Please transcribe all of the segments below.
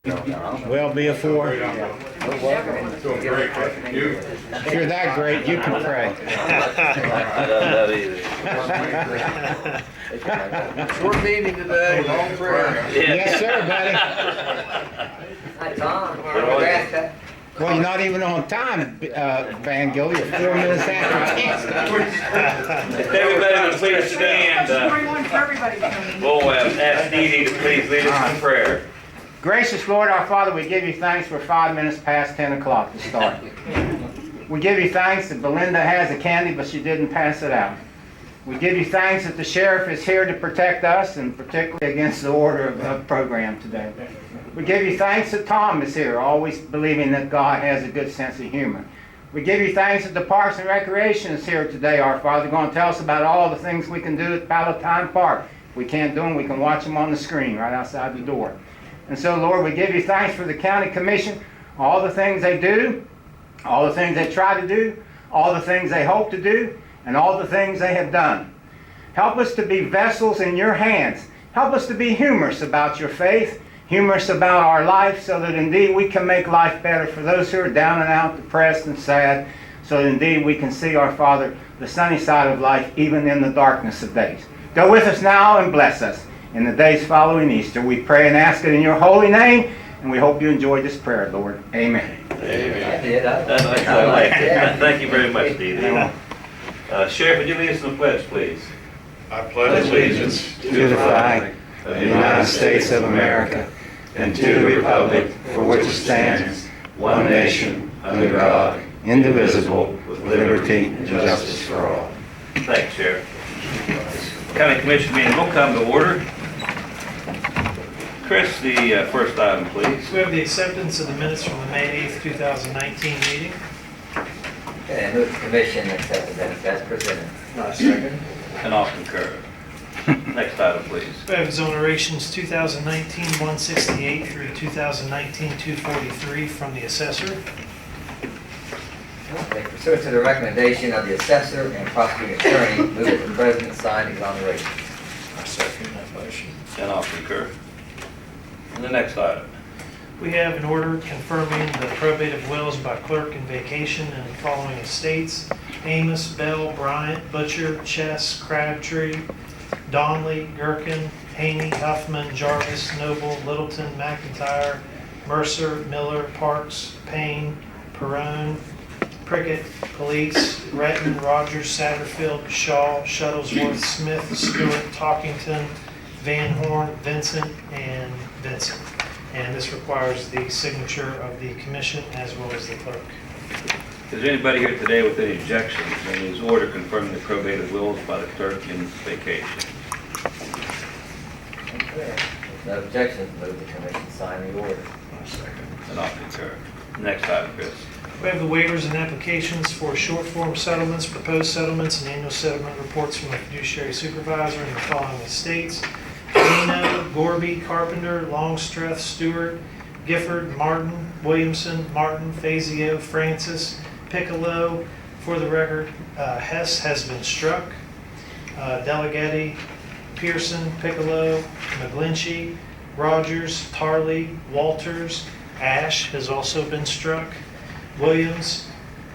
Well, be a four. If you're that great, you can pray. I don't know either. Short meeting today, long prayer. Yes, sir, buddy. Hi, Tom. Well, you're not even on time, Van Gill. You're 4 minutes after 10. If everybody would please stand, we'll ask Dee Dee to please lead us in prayer. Gracious Lord, our Father, we give you thanks for 5 minutes past 10 o'clock to start. We give you thanks that Belinda has the candy, but she didn't pass it out. We give you thanks that the sheriff is here to protect us, and particularly against the order of the program today. We give you thanks that Tom is here, always believing that God has a good sense of humor. We give you thanks that the Parks and Recreation is here today, our Father, going to tell us about all the things we can do at Palatine Park. If we can't do them, we can watch them on the screen right outside the door. And so, Lord, we give you thanks for the County Commission, all the things they do, all the things they try to do, all the things they hope to do, and all the things they have done. Help us to be vessels in your hands. Help us to be humorous about your faith, humorous about our life, so that indeed we can make life better for those who are down and out, depressed and sad, so that indeed we can see, our Father, the sunny side of life, even in the darkness of days. Go with us now and bless us. In the days following Easter, we pray and ask it in your holy name, and we hope you enjoyed this prayer, Lord. Amen. Amen. I like it. Thank you very much, Dee Dee. Sheriff, would you lead us in the pledge, please? I pledge allegiance To the flag of the United States of America, and to the republic for which it stands, one nation, under God, indivisible, with liberty and justice for all. Thanks, Sheriff. County Commission meeting will come to order. Chris, the first item, please. We have the acceptance of the minutes from the May 8th, 2019 meeting. Okay, I move the commission accept the minutes as presented. Second. And I'll concur. Next item, please. We have Exonerations 2019-168 through 2019-243 from the Assessor. Okay, pursuant to the recommendation of the assessor and prosecuting attorney, move that the president sign exoneration. I second that motion. And I'll concur. And the next item. We have an order confirming the probate of wills by Clerk and vacation and following estates: Amos, Bell, Bryant, Butcher, Chess, Crabtree, Donley, Gherkin, Haney, Huffman, Jarvis, Noble, Littleton, McIntyre, Mercer, Miller, Parks, Payne, Perrone, Prickett, Police, Retton, Rogers, Satterfield, Shaw, Shuttlesworth, Smith, Stewart, Talkington, Van Horn, Vincent, and Vincent. And this requires the signature of the commission as well as the clerk. Is there anybody here today with any objections to his order confirming the probate of wills by the clerk in vacation? Okay. No objections, move the commission sign the order. And I'll concur. Next item, Chris. We have the waivers and applications for short form settlements, proposed settlements, and annual settlement reports from the fiduciary supervisor in the following estates: Dino, Gorby, Carpenter, Longstreth, Stewart, Gifford, Martin, Williamson, Martin, Fazio, Francis, Piccolo. For the record, Hess has been struck. Delegetti, Pearson, Piccolo, McGlinchey, Rogers, Tarley, Walters, Ash has also been struck. Williams,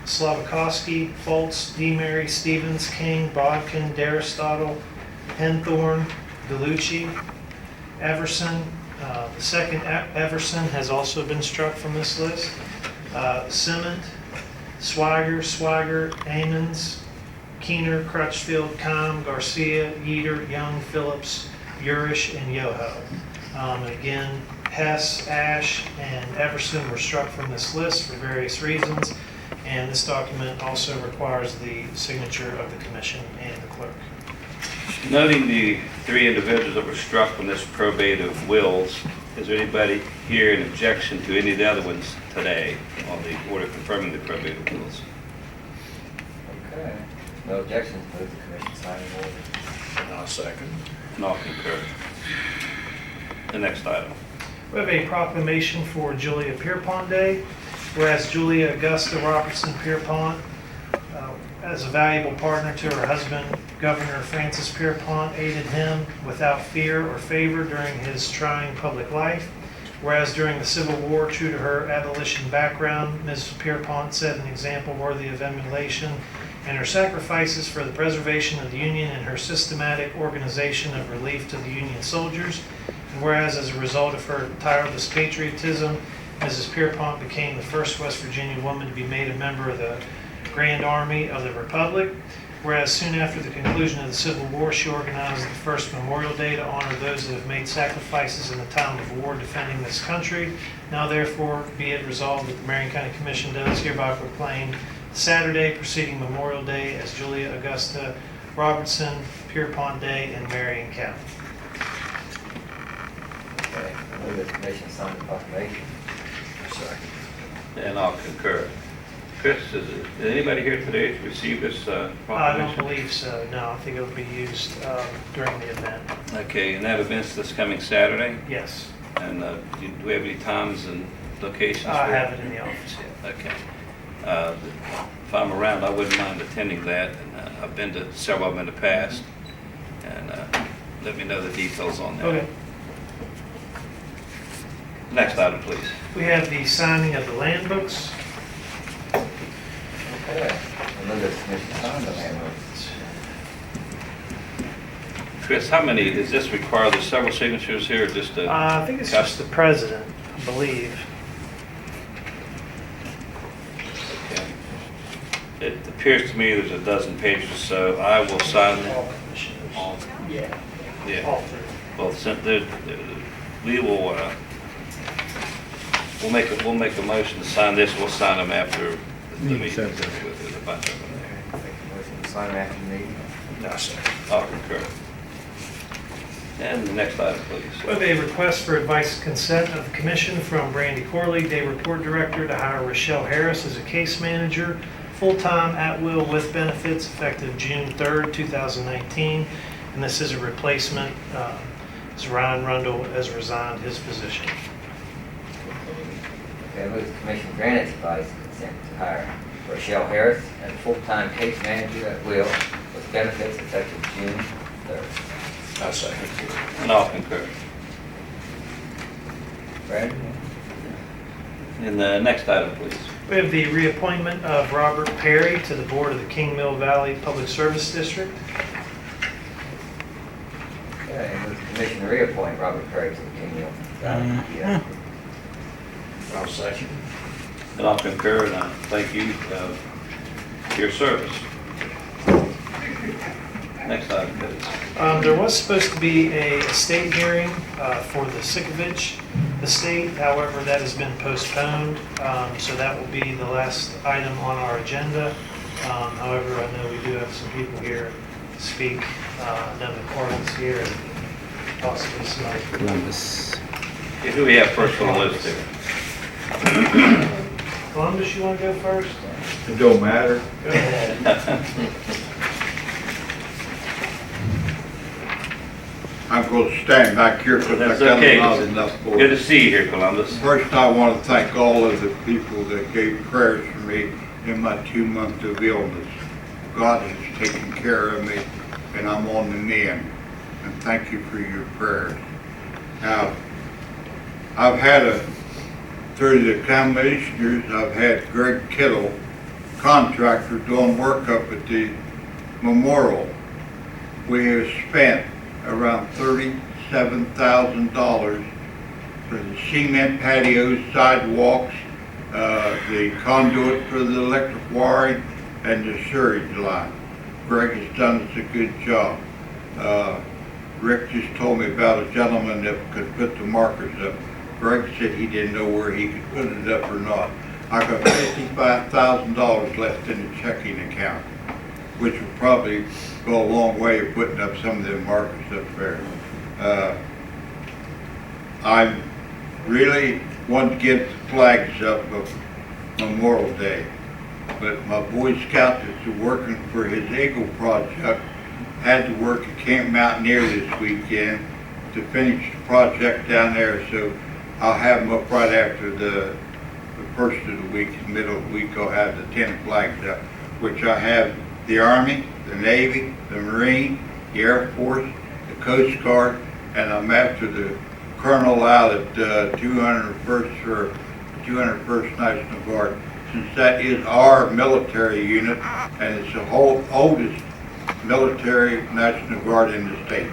Slavikoski, Foltz, DeMary, Stevens, King, Bodkin, D'Aristotle, Henthorne, DeLucci, Everson. The second Everson has also been struck from this list. Cement, Swigert, Amons, Keener, Crutchfield, Keim, Garcia, Yeater, Young, Phillips, Urish, and Yoho. Again, Hess, Ash, and Everson were struck from this list for various reasons, and this document also requires the signature of the commission and the clerk. Noting the three individuals that were struck from this probate of wills, is there anybody here in objection to any of the other ones today on the order confirming the probate of wills? Okay. No objections, move the commission sign the order. And I'll second. And I'll concur. The next item. We have a proclamation for Julia Pierpont Day, whereas Julia Augusta Robertson Pierpont, as a valuable partner to her husband, Governor Francis Pierpont, aided him without fear or favor during his trying public life. Whereas during the Civil War, true to her abolition background, Mrs. Pierpont set an example worthy of emulation, and her sacrifices for the preservation of the Union and her systematic organization of relief to the Union soldiers. And whereas as a result of her tireless patriotism, Mrs. Pierpont became the first West Virginia woman to be made a member of the Grand Army of the Republic. Whereas soon after the conclusion of the Civil War, she organized the first Memorial Day to honor those that have made sacrifices in the time of war defending this country. Now therefore be it resolved that the Marion County Commission does hereby proclaim Saturday preceding Memorial Day as Julia Augusta Robertson Pierpont Day in Marion County. Okay, I move that the commission sign the proclamation. Second. And I'll concur. Chris, is anybody here today to receive this I don't proclamation? believe so, no. I think it'll be used during the event. Okay, and that event's this coming Saturday? Yes, And do we have any times and locations? I for have it in the office. Okay. If I'm around, I wouldn't mind attending that. And I've been to several of them in the past. And let me know the details on that. Okay. Next item, please. We have the signing of the land books. Okay, I move that the commission sign the land books. Chris, how many, does this require, there's several signatures here, or just a? I think it's just the president, I believe. Okay. It appears to me there's a dozen pages or so. I will sign All them. commissioners. All. Yeah, Yeah. all three. Well, we will, we'll make a motion to sign this. We'll sign them after the meeting. There's a bunch of them there. Make a motion to sign them after the meeting. I second. I'll concur. And the next item, please. We have a request for advice and consent of the commission from Brandi Corley, Day Report Director, to hire Rochelle Harris as a case manager, full-time at will with benefits effective June 3rd, 2019. And this is a replacement as Ryan Rundle has resigned his position. Okay, I move the commission grant its advice and consent to hire Rochelle Harris as full-time case manager at will with benefits effective June 3rd. I second. And I'll concur. Brad? And the next item, please. We have the reappointment of Robert Perry to the board of the Kingmill Valley Public Service District. Okay, I move the commission to reappoint Robert Perry to the Kingmill Valley. Yeah. I'll second. And I'll concur, and I thank you for your service. Next item, please. There was supposed to be a estate hearing for the Sikovich estate. However, that has been postponed, so that will be the last item on our agenda. However, I know we do have some people here to speak. Devin Corley's here, and possibly somebody from Columbus. Okay, who we have first on the list here? Columbus, you want to go first? It don't matter. Go ahead. I'm going to stand back here because I That's got okay. not enough for Good to it. see you here, Columbus. First, I want to thank all of the people that gave prayers for me in my 2 months of illness. God has taken care of me, and I'm on the mend. And thank you for your prayers. Now, I've had through the commissioners, I've had Greg Kittle, contractor, doing work up at the memorial. We have spent around $37,000 for the cement patios, sidewalks, the conduit for the electric wiring, and the sewage line. Greg has done us a good job. Rick just told me about a gentleman that could put the markers up. Greg said he didn't know where he could put it up or not. I got $55,000 left in the checking account, which will probably go a long way of putting up some of the markers up there. I really want to get the flags up of Memorial Day, but my Boy Scout that's working for his Eagle project had to work at Camp Mountaineer this weekend to finish the project down there, so I'll have them up right after the first of the week, the middle of the week. I'll have the 10 flags up, which I have the Army, the Navy, the Marine, the Air Force, the Coast Guard, and I'm after the colonel out at 201st National Guard, since that is our military unit and it's the oldest military National Guard in the States.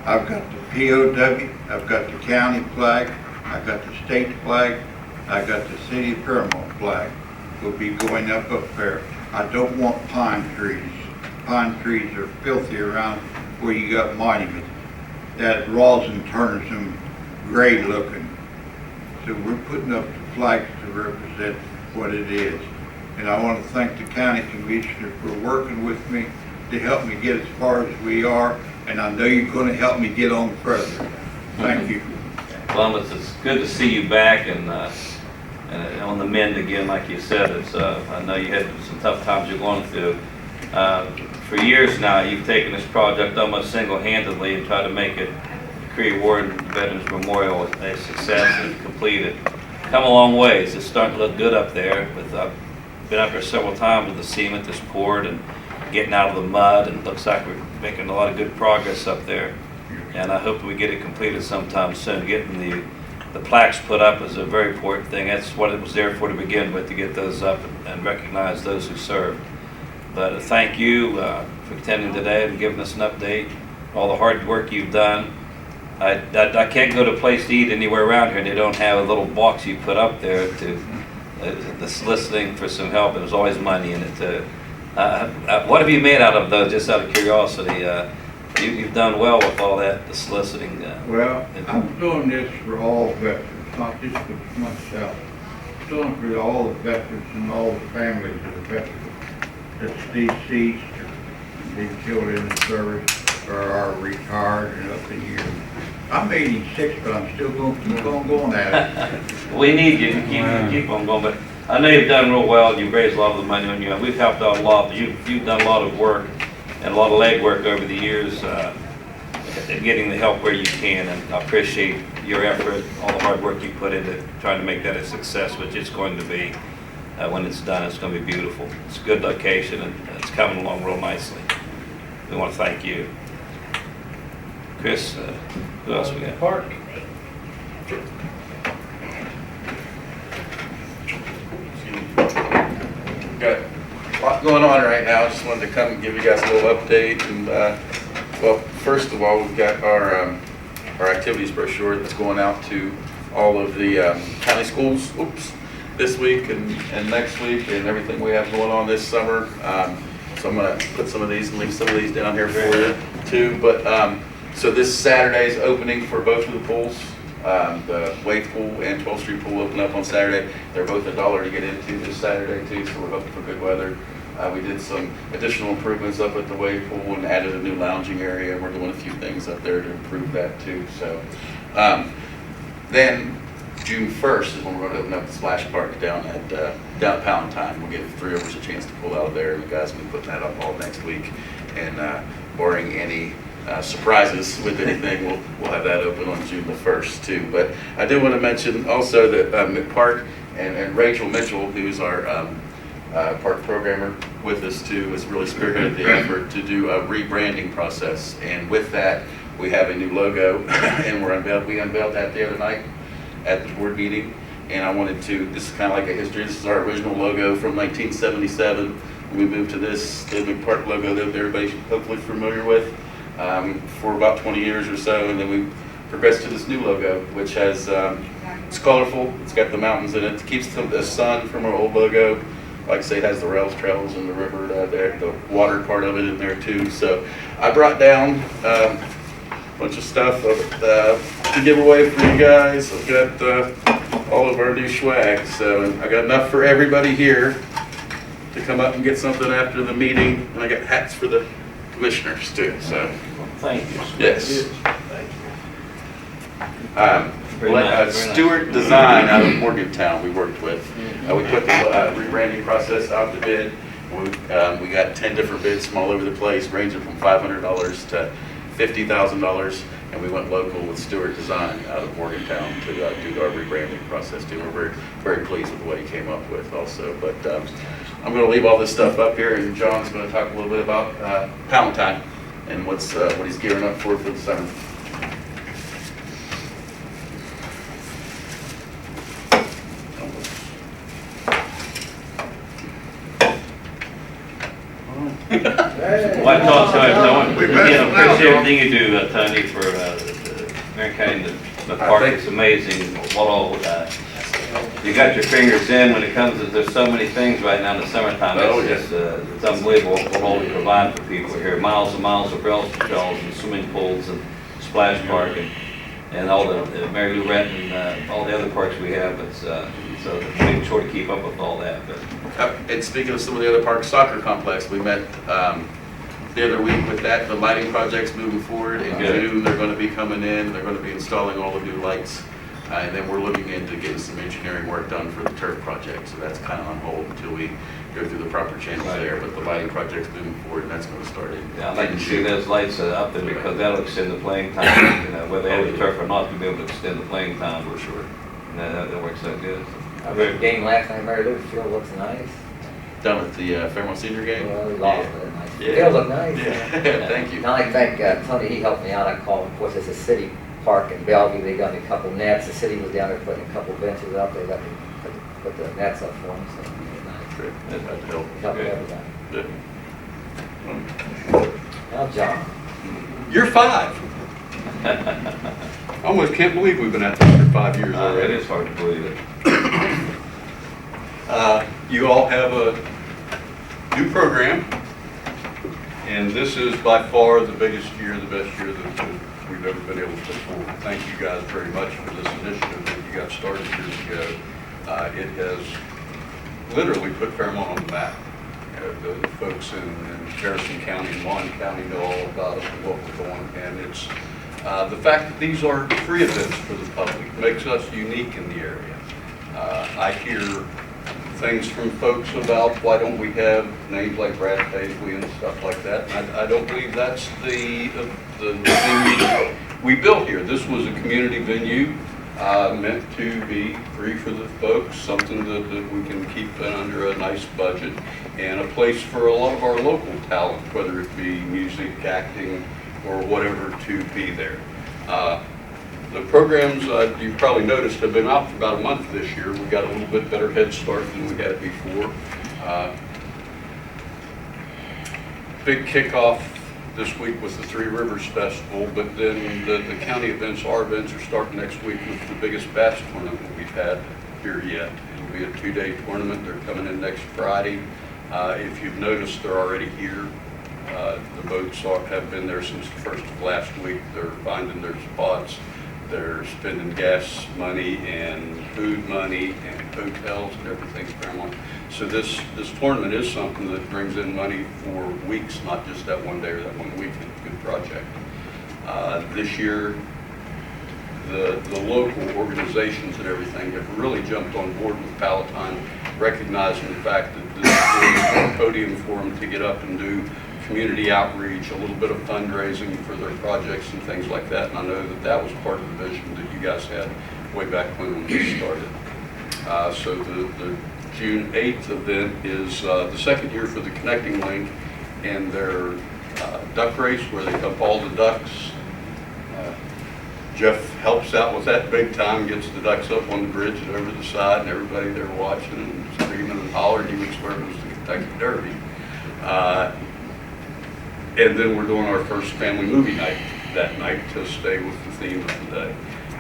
I've got the POW, I've got the county flag, I've got the state flag, I've got the city of Paramount flag. Will be going up there. I don't want pine trees. Pine trees are filthy around where you got monuments. That rosin turns them gray looking. So we're putting up the flags to represent what it is. And I want to thank the county commissioner for working with me to help me get as far as we are. And I know you're going to help me get on further. Thank you. Columbus, it's good to see you back and on the mend again, like you said. I know you had some tough times you're going through. For years now, you've taken this project almost single-handedly and tried to make it Cree Ward Veterans Memorial a success and complete it. Come a long ways. It's starting to look good up there. I've been up there several times with the cement that's poured and getting out of the mud, and it looks like we're making a lot of good progress up there. And I hope we get it completed sometime soon. Getting the plaques put up is a very important thing. That's what it was there for to begin with, to get those up and recognize those who served. But thank you for attending today and giving us an update, all the hard work you've done. I can't go to a place to eat anywhere around here and they don't have a little box you put up there to the soliciting for some help. There's always money in it. What have you made out of those, just out of curiosity? You've done well with all that, the soliciting. Well, I'm doing this for all veterans, not just for myself. I'm doing it for all the veterans and all the families of the veterans that's deceased, been killed in the service, or are retired and up in years. I'm 86, but I'm still going to keep on going at it. We need you to keep on going, but I know you've done real well. You've raised a lot of the money on you. We've helped out a lot, but you've done a lot of work and a lot of legwork over the years, getting the help where you can, and I appreciate your effort, all the hard work you put into trying to make that a success, which it's going to be. When it's done, it's going to be beautiful. It's a good location, and it's coming along real nicely. We want to thank you. Chris, who else we got? Park. Got a lot going on right now. Just wanted to come and give you guys a little update. And well, first of all, we've got our activities brochure that's going out to all of the county schools. This week and next week, and everything we have going on this summer. So I'm going to put some of these and leave some of these down here for you too. But so this Saturday's opening for both of the pools. The Wave Pool and 12th Street Pool open up on Saturday. They're both $1 to get into this Saturday too, so we're hoping for good weather. We did some additional improvements up at the Wave Pool and added a new lounging area. We're doing a few things up there to improve that too. So then June 1st is when we're going to open up the splash park down at Palatine. We'll give 3 overs a chance to pull out of there, and the guys will be putting that up all next week. And barring any surprises with anything, we'll have that open on June the 1st too. But I do want to mention also that Park and Rachel Mitchell, who's our park programmer with us too, has really spearheaded the effort to do a rebranding process. And with that, we have a new logo, and we unveiled that the other night at the board meeting. And I wanted to, this is kind of like a history. This is our original logo from 1977. We moved to this, the McPark logo that everybody's hopefully familiar with, for about 20 years or so. And then we progressed to this new logo, which has, it's colorful. It's got the mountains in it. It keeps the sun from our old logo. Like I say, it has the rails, trails, and the river there, the water part of it in there too. So I brought down a bunch of stuff to give away for you guys. I've got all of our new swag. So I got enough for everybody here to come up and get something after the meeting. And I got hats for the commissioners too. So Thank you. yes. Very nice. Stewart Design out of Morgantown we worked with. We put the rebranding process out to bid. We got 10 different bids from all over the place, ranging from $500 to $50,000, and we went local with Stewart Design out of Morgantown to do our rebranding process too. We're very, very pleased with what he came up with also. But I'm going to leave all this stuff up here, and John's going to talk a little bit about Palatine and what he's gearing up for the summer. Well, I told Tony, We you better know, now, appreciate dog. everything you do, Tony, for the Marion County, the park. It's amazing what all, you got your fingers in when it comes to, there's so many things right now in the summertime. Oh, It's just, it's unbelievable what all we provide for people here. Miles and miles of bells and shells and swimming pools and splash park and all the Mary Lou Retton and all the other parks we have. It's, so it's making sure to keep up with all that, but. And speaking of some of the other parks, soccer complex, we met the other week with that. The lighting project's moving forward. In Good. June, they're going to be coming in. They're going to be installing all the new lights. And then we're looking into getting some engineering work done for the turf project. So that's kind of on hold until we go through the proper channels Right. there. But the lighting project's moving forward, and that's going to start in. Yeah, I'd like to see those lights up there because that'll extend the playing time, you know, whether they have the turf or not, to be able to extend the playing time for sure. And that works out good. I was at the game last night, Mary Lou, the field looks nice. Down at the Fairmont Senior game? Well, we lost, but nice. The Yeah. field looked nice. Yeah, thank you. And I'd like to thank Tony, he helped me out. I called, of course, it's a city park in Bellevue. They got me a couple nets. The city was down there putting a couple benches up. They let me put the nets up for them, so it was nice. Great. Glad to help. It helped Good. everybody. Good. Now, John. You're 5. I almost can't believe we've been at this for 5 years It already. is hard to believe it. You all have a new program, and this is by far the biggest year, the best year that we've ever been able to put forward. Thank you guys very much for this initiative that you got started years ago. It has literally put Fairmont on the map. The folks in Harrison County and Mon County know all about it and what we're doing, and it's the fact that these are free events for the public makes us unique in the area. I hear things from folks about why don't we have names like Brad Paisley and stuff like that. And I don't believe that's the venue we built here. This was a community venue meant to be free for the folks, something that we can keep under a nice budget, and a place for a lot of our local talent, whether it be music, acting, or whatever, to be there. The programs, you probably noticed, have been out for about a month this year. We got a little bit better head start than we had before. Big kickoff this week with the Three Rivers Festival, but then the county events, our events, are starting next week with the biggest bass tournament we've had here yet. It'll be a 2-day tournament. They're coming in next Friday. If you've noticed, they're already here. The boats have been there since the first of last week. They're finding their spots. They're spending gas money and food money and hotels and everything Fairmont. So this tournament is something that brings in money for weeks, not just that one day or that one weekend. It's a good project. This year, the local organizations and everything have really jumped on board with Palatine, recognizing the fact that this is a podium for them to get up and do community outreach, a little bit of fundraising for their projects and things like that. And I know that that was part of the vision that you guys had way back when we started. So the June 8th event is the second year for the Connecting Link and their duck race where they dump all the ducks. Jeff helps out with that big time, gets the ducks up on the bridge and over the side, and everybody there watching and screaming and hollering. You would swear it was the Kentucky Derby. And then we're doing our first family movie night that night to stay with the theme of the day.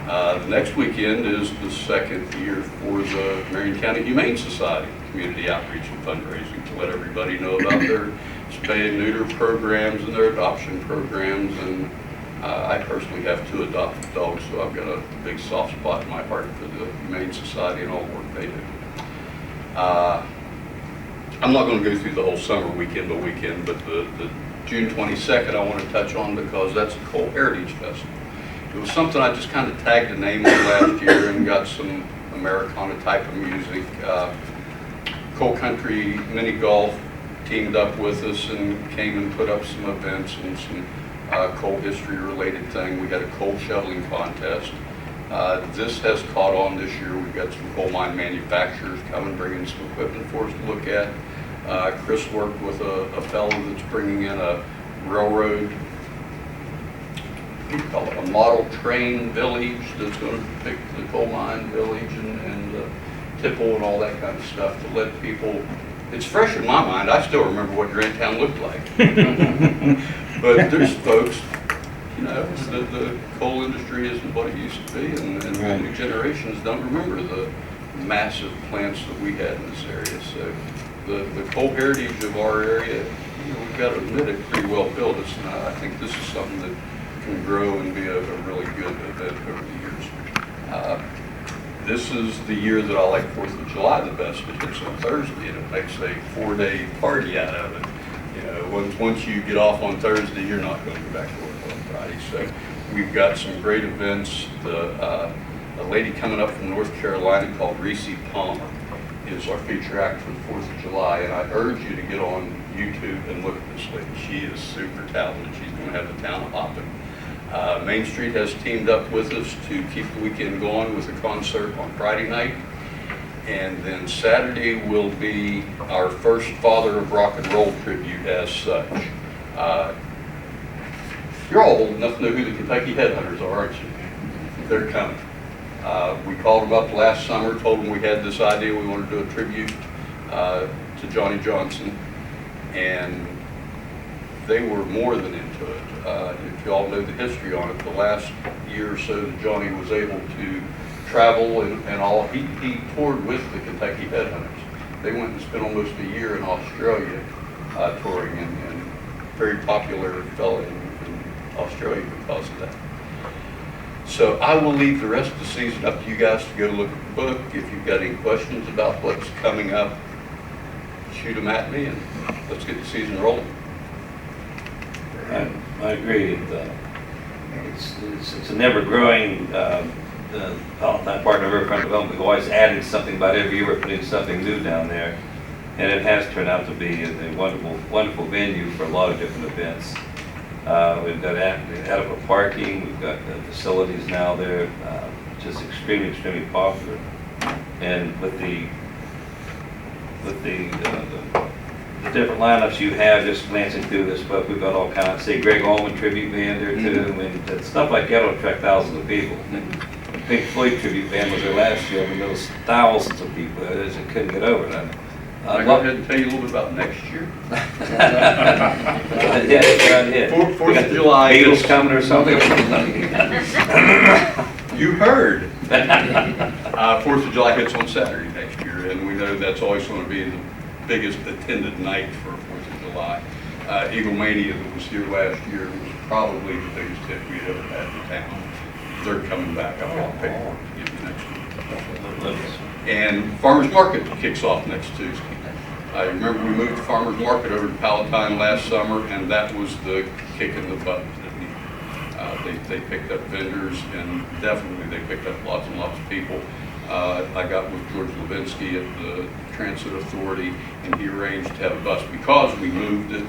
The next weekend is the second year for the Marion County Humane Society Community Outreach and Fundraising to let everybody know about their spay and neuter programs and their adoption programs. And I personally have 2 adopted dogs, so I've got a big soft spot in my heart for the Humane Society and all the work they do. I'm not going to go through the whole summer weekend by weekend, but the June 22nd I want to touch on because that's a Coal Heritage Festival. It was something I just kind of tagged a name on last year and got some Americana type of music. Coal Country Mini Golf teamed up with us and came and put up some events and some coal history related thing. We had a coal shoveling contest. This has caught on this year. We've got some coal mine manufacturers coming, bringing some equipment for us to look at. Chris worked with a fellow that's bringing in a railroad, what do you call it, a model train village that's going to pick the coal mine village and Tipple and all that kind of stuff to let people it's fresh in my mind. I still remember what Granttown looked like. But there's folks, you know, the coal industry isn't what it used to be, and Right. new generations don't remember the massive plants that we had in this area. So the coal heritage of our area, you know, we've got to admit it, pretty well built. And I think this is something that can grow and be a really good event over the years. This is the year that I like 4th of July the best. It hits on Thursday, and it makes a 4-day party out of it. You know, once you get off on Thursday, you're not going to go back to work on Friday. So we've got some great events. A lady coming up from North Carolina called Reese Palmer is our feature act for the 4th of July, and I urge you to get on YouTube and look at this lady. She is super talented. She's going to have the town hopping. Main Street has teamed up with us to keep the weekend going with a concert on Friday night. And then Saturday will be our first Father of Rock and Roll tribute as such. You're all old enough to know who the Kentucky Headhunters are, aren't you? They're coming. We called them up last summer, told them we had this idea, we wanted to do a tribute to Johnny Johnson, and they were more than into it. If you all know the history on it, the last year or so that Johnny was able to travel and all, he toured with the Kentucky Headhunters. They went and spent almost a year in Australia touring, and very popular fellow in Australia because of that. So I will leave the rest of the season up to you guys to go look at the book. If you've got any questions about what's coming up, shoot them at me, and let's get the season rolling. I agree. It's a never-growing Palatine Park and Riverfront development. We're always adding something about every year. We're putting something new down there, and it has turned out to be a wonderful, wonderful venue for a lot of different events. We've got adequate parking. We've got facilities now there, just extremely, extremely popular. And with the different lineups you have, just glancing through this book, we've got all kinds. Say Greg Allman tribute band there too. I mean, stuff like that will attract thousands of people. The Pink Floyd tribute band was there last year. I mean, there was thousands of people there that couldn't get over that. I'll go ahead and tell you a little bit about next year. Yeah, go ahead. 4th of July. Beatles coming or something. You heard. 4th of July hits on Saturday next year, and we know that's always going to be the biggest attended night for 4th of July. Eagle Mania that was here last year was probably the biggest hit we'd ever had in town. They're coming back. I've got paperwork to give you next week. And Farmers Market kicks off next Tuesday. I remember we moved the Farmers Market over to Palatine last summer, and that was the kick in the butt that they picked up vendors, and definitely they picked up lots and lots of people. I got with George Levinsky at the Transit Authority, and he arranged to have a bus. Because we moved it,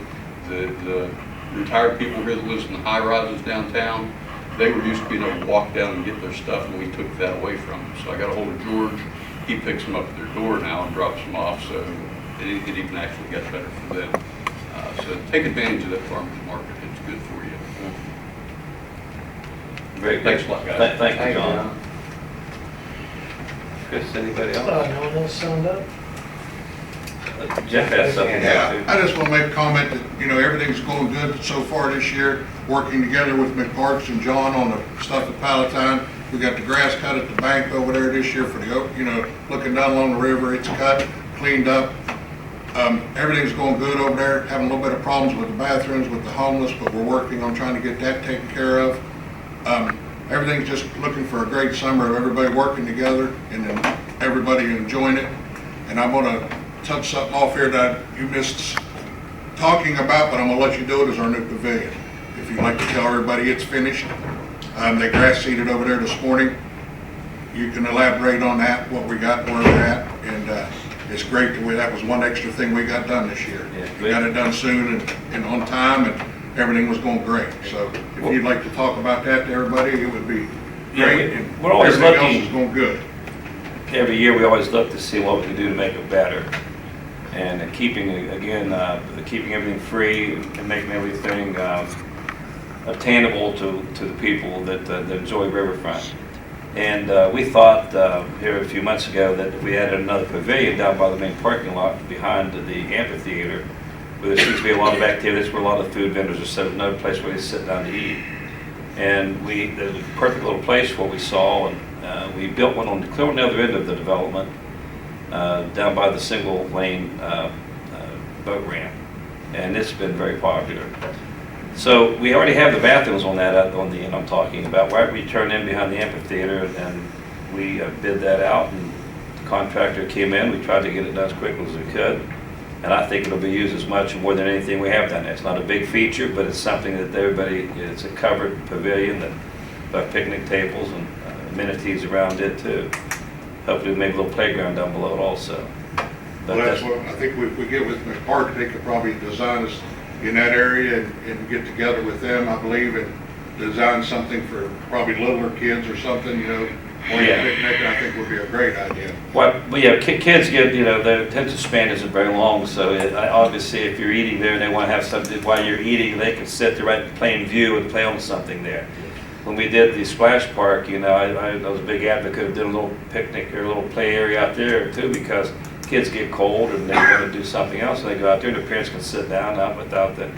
the retired people here that lives in the high rises downtown, they were used to being able to walk down and get their stuff, and we took that away from them. So I got a hold of George. He picks them up at their door now and drops them off, so it even actually got better for them. So take advantage of that farmers market. It's good for you. Very good. Thanks a lot, guys. Thank you, John. Chris, anybody else? No one else signed up? Jeff has something. Yeah, I just want to make a comment that, you know, everything's going good so far this year, working together with McParks and John on the stuff at Palatine. We got the grass cut at the bank over there this year for the, you know, looking down along the river. It's cut, cleaned up. Everything's going good over there. Having a little bit of problems with the bathrooms, with the homeless, but we're working on trying to get that taken care of. Everything's just looking for a great summer of everybody working together and then everybody enjoying it. And I want to touch something off here that you missed talking about, but I'm going to let you do it, is our new pavilion. If you'd like to tell everybody it's finished. They grass seeded over there this morning. You can elaborate on that, what we got, where we're at, and it's great that was one extra thing we got done this year. Yeah, we got it done soon and on time, and everything was going great. So if you'd like to talk about that to everybody, it would be great. Yeah, we're always everything looking. else is going good. Every year we always look to see what we can do to make it better. And keeping everything free and making everything obtainable to the people that enjoy Riverfront. And we thought here a few months ago that if we added another pavilion down by the main parking lot behind the amphitheater, where there seems to be a lot of activities, where a lot of food vendors are sitting, no place where they sit down to eat. And there's a perfect little place for what we saw, and we built one clear on the other end of the development, down by the single lane boat ramp, and it's been very popular. So we already have the bathrooms on that on the end I'm talking about. Right, we turned in behind the amphitheater, and we bid that out, and the contractor came in. We tried to get it done as quickly as we could, and I think it'll be used as much or more than anything we have done there. It's not a big feature, but it's something that everybody, it's a covered pavilion that got picnic tables and amenities around it too. Hopefully we make a little playground down below it also. But Well, that's what, I think if we get with McPark, they could probably design us in that area and get together with them, I believe, and design something for probably littler kids or something, you know, or Yeah. picnic, I think would be a great idea. Well, yeah, kids get, their attention span isn't very long, so obviously if you're eating there and they want to have something while you're eating, they can sit there right in plain view and play on something there. When we did the splash park, I was a big advocate of doing a little picnic or a little play area out there too, because kids get cold and they want to do something else, and they go out there and the parents can sit down out without the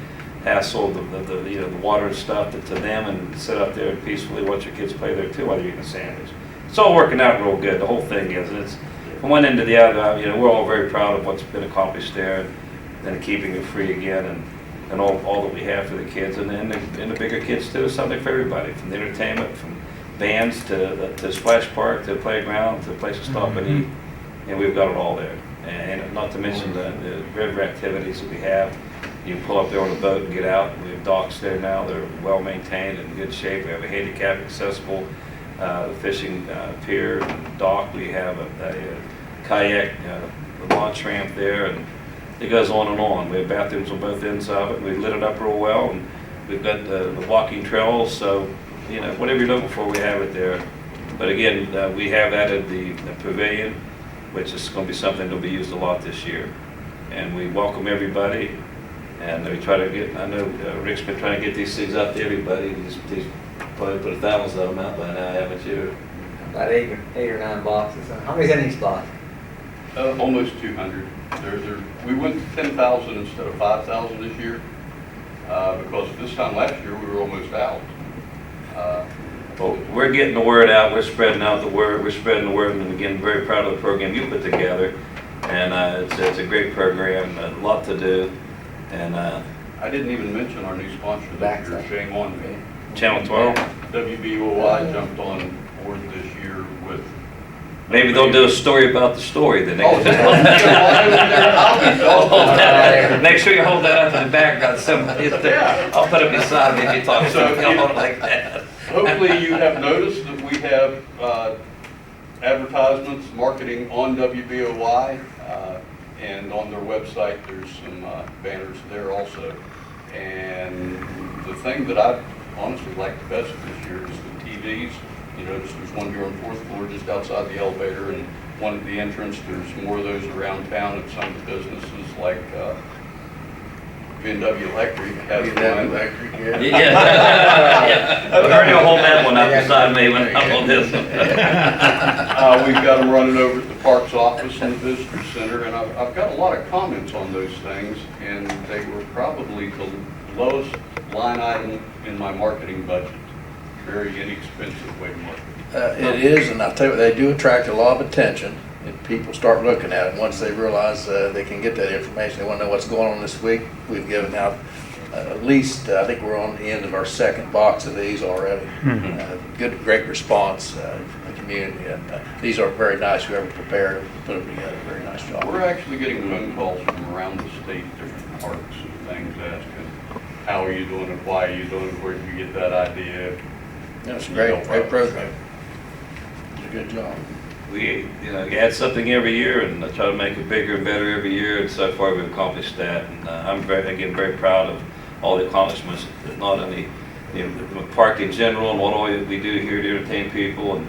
hassle, the water and stuff to them, and sit out there and peacefully watch your kids play there too while they're eating a sandwich. It's all working out real good, the whole thing is, and it's from one end to the other. We're all very proud of what's been accomplished there, and keeping it free again, and all that we have for the kids, and the bigger kids too. Something for everybody, from the entertainment, from bands to splash park, to playground, to a place to stop and eat, and we've got it all there. And not to mention the river activities that we have. You can pull up there on a boat and get out. We have docks there now. They're well maintained and in good shape. We have a handicap accessible fishing pier and dock. We have a kayak launch ramp there, and it goes on and on. We have bathrooms on both ends of it. We've lit it up real well, and we've got the walking trails. So, whatever you're looking for, we have it there. But again, we have added the pavilion, which is going to be something that will be used a lot this year. And we welcome everybody, and we try to get, I know Rick's been trying to get these things out to everybody. He's probably put 1,000 of them out by now, haven't you? About eight or nine boxes. How many's in each box? Almost 200. We went to 10,000 instead of 5,000 this year, because this time last year we were almost out. Well, we're getting the word out. We're spreading out the word. We're spreading the word, and again, very proud of the program you put together. And it's a great program, a lot to do. And I didn't even mention our new sponsor this year, shame on me. Channel 12. WBOI jumped on board this year with. Maybe they'll do a story about the story then. Oh, Make sure you hold that up in the background. Somebody, I'll put it beside me if you talk something like that. Hopefully you have noticed that we have advertisements, marketing on WBOI, and on their website there's some banners there also. And the thing that I honestly like the best this year is the TVs. There's one here on the 4th floor just outside the elevator, and one at the entrance. There's more of those around town at some of the businesses like B&W Electric has one. Yeah. I heard you hold that one up beside me when I'm on this. We've got them running over at the Parks office and the Visitor Center, and I've got a lot of comments on those things, and they were probably the lowest line item in my marketing budget. Very inexpensive way to market. It is, and I'll tell you what, they do attract a lot of attention, and people start looking at it. Once they realize they can get that information, they want to know what's going on this week. We've given out at least, I think we're on the end of our second box of these already. Great response from the community. These are very nice, whoever prepared them, put them together, very nice job. We're actually getting phone calls from around the state, different parks and things, asking, how are you doing it, why are you doing it, where did you get that idea? That's a great program. It's a good job. We add something every year, and I try to make it bigger and better every year, and so far we've accomplished that. And I'm very proud of all the accomplishments, not only the park in general and what all we do here to entertain people. And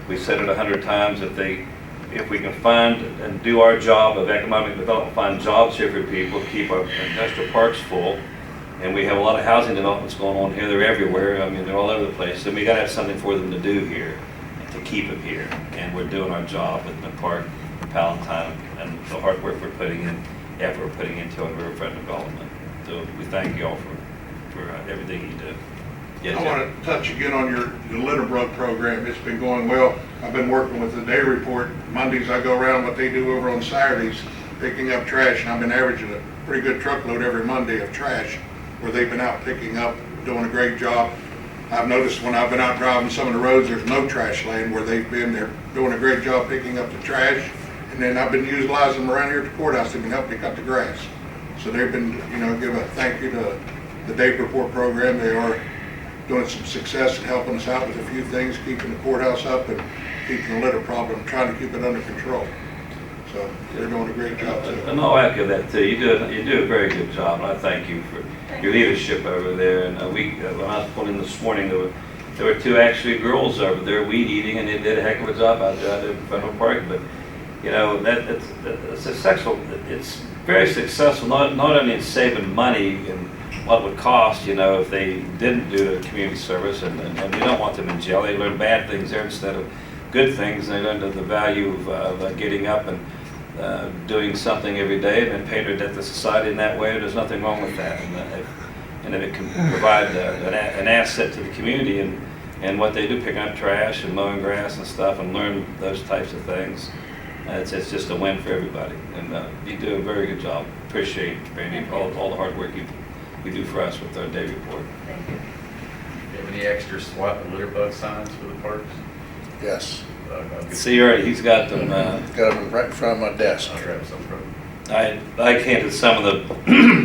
we said it 100 times, if we can find and do our job of economic development, find jobs here for people, keep our industrial parks full. And we have a lot of housing developments going on here. They're everywhere. I mean, they're all over the place. And we got to have something for them to do here. To keep them here. And we're doing our job with McPark, Palatine, and the hard work we're putting in, effort we're putting into on riverfront development. So we thank you all for everything you do. Yes, I sir. want to touch again on your Litterbrook program. It's been going well. I've been working with the day report. Mondays I go around what they do over on Saturdays, picking up trash, and I've been averaging a pretty good truckload every Monday of trash where they've been out picking up, doing a great job. I've noticed when I've been out driving some of the roads, there's no trash lane where they've been. They're doing a great job picking up the trash. And then I've been utilizing them around here at the courthouse. They've been helping me cut the grass. So they've been, give a thank you to the day report program. They are doing some success in helping us out with a few things, keeping the courthouse up and keeping the litter problem, trying to keep it under control. So they're doing a great job too. And I'll echo that too. You do a very good job. And I thank you for your leadership over there. And when I was pulling in this morning, there were two actually girls over there weed eating, and they did a heck of a job out there in Federal Park. But it's successful. It's very successful. Not only in saving money and what it would cost, if they didn't do the community service, and you don't want them in jail. They learn bad things there instead of good things, and they learn the value of getting up and doing something every day and then paying their debt to society in that way. There's nothing wrong with that, and if it can provide an asset to the community and what they do, picking up trash and mowing grass and stuff, and learn those types of things. It's just a win for everybody, and you do a very good job. Appreciate, Brandi, all the hard work you do for us with our day report. Thank you. Do you have any extra SWAT and litter bug signs for the parks? Yes, See, already he's got them. got them right in front of my desk. I'll grab some from. I came to some of the.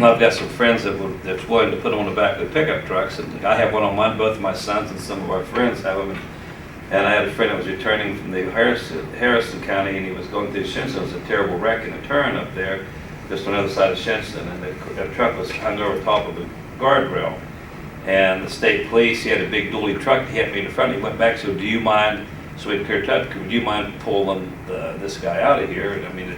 I've got some friends that's willing to put them on the back of the pickup trucks, and I have one on mine. Both of my sons and some of our friends have them. And I had a friend that was returning from the Harrison County, and he was going through Shinson. It was a terrible wreck in a turn up there, just on the other side of Shinson, and the truck was hung over top of a guardrail. And the state police, he had a big dually truck. He had me in the front. He went back and said, "Do you mind?" So we cleared up. "Do you mind pulling this guy out of here?" And I mean,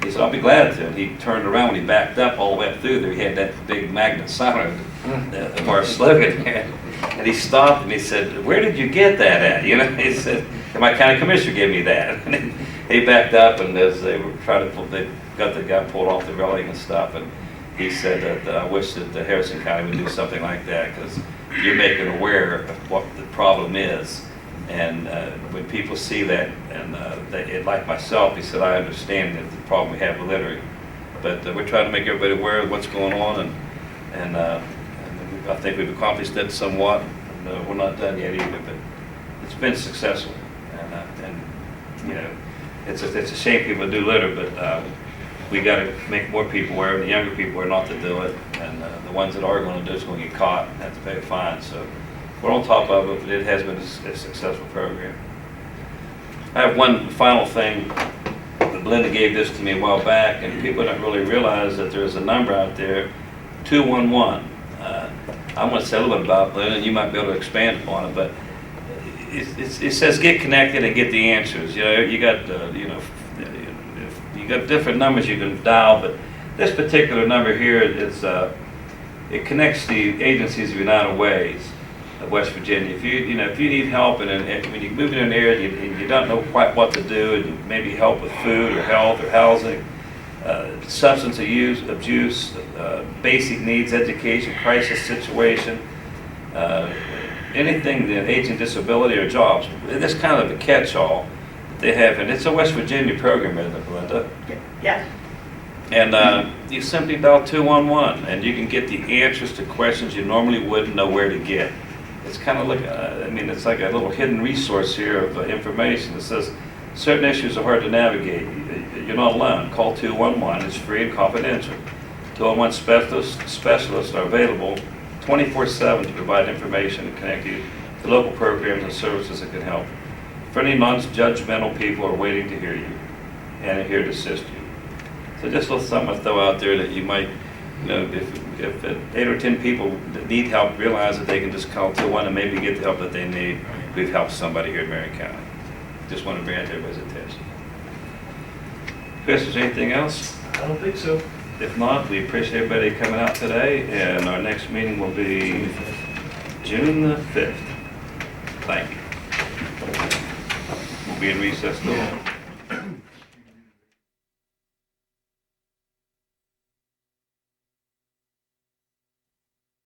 he said, "I'll be glad to." And he turned around when he backed up all the way up through there. He had that big magnet sign of our slogan there. And he stopped and he said, "Where did you get that at?" He said, "My county commissioner gave me that." And he backed up, and as they were trying to they got the guy pulled off the railing and stuff. And he said that I wish that the Harrison County would do something like that, because you're making aware of what the problem is. And when people see that, and like myself, he said, "I understand that the problem we have with littering, but we're trying to make everybody aware of what's going on, and I think we've accomplished that somewhat. And, we're not done yet either, but it's been successful. And it's a shame people do litter, but we got to make more people aware, and the younger people are not to do it, and the ones that are going to do it's going to get caught and have to pay a fine. So we're on top of it, but it has been a successful program. I have one final thing. Belinda gave this to me a while back, and people don't really realize that there's a number out there, 211. I'm going to say a little bit about Belinda, and you might be able to expand upon it, but it says get connected and get the answers. You got you got different numbers you can dial, but this particular number here is it connects the agencies of United Ways of West Virginia. If you need help, and when you move in an area and you don't know quite what to do, and maybe help with food or health or housing, substance abuse, basic needs, education, crisis situation, anything, the aging, disability, or jobs. That's kind of a catch-all that they have, and it's a West Virginia program, isn't it, Belinda? Yes. And you simply dial 211, and you can get the answers to questions you normally wouldn't know where to get. It's kind of like, it's like a little hidden resource here of information that says certain issues are hard to navigate. You're not alone. Call 211. It's free and confidential. 211 specialists are available 24/7 to provide information and connect you to local programs and services that can help. Friendly, non-judgmental people are waiting to hear you and are here to assist you. So just a little something to throw out there that you might, if 8 or 10 people that need help realize that they can just call 211 and maybe get the help that they need. We've helped somebody here in Marion County. Just want to bring it to everybody's attention. Chris, is there anything else? I don't think so. If not, we appreciate everybody coming out today, and our next meeting will be June the 5th. Thank you. be in recess till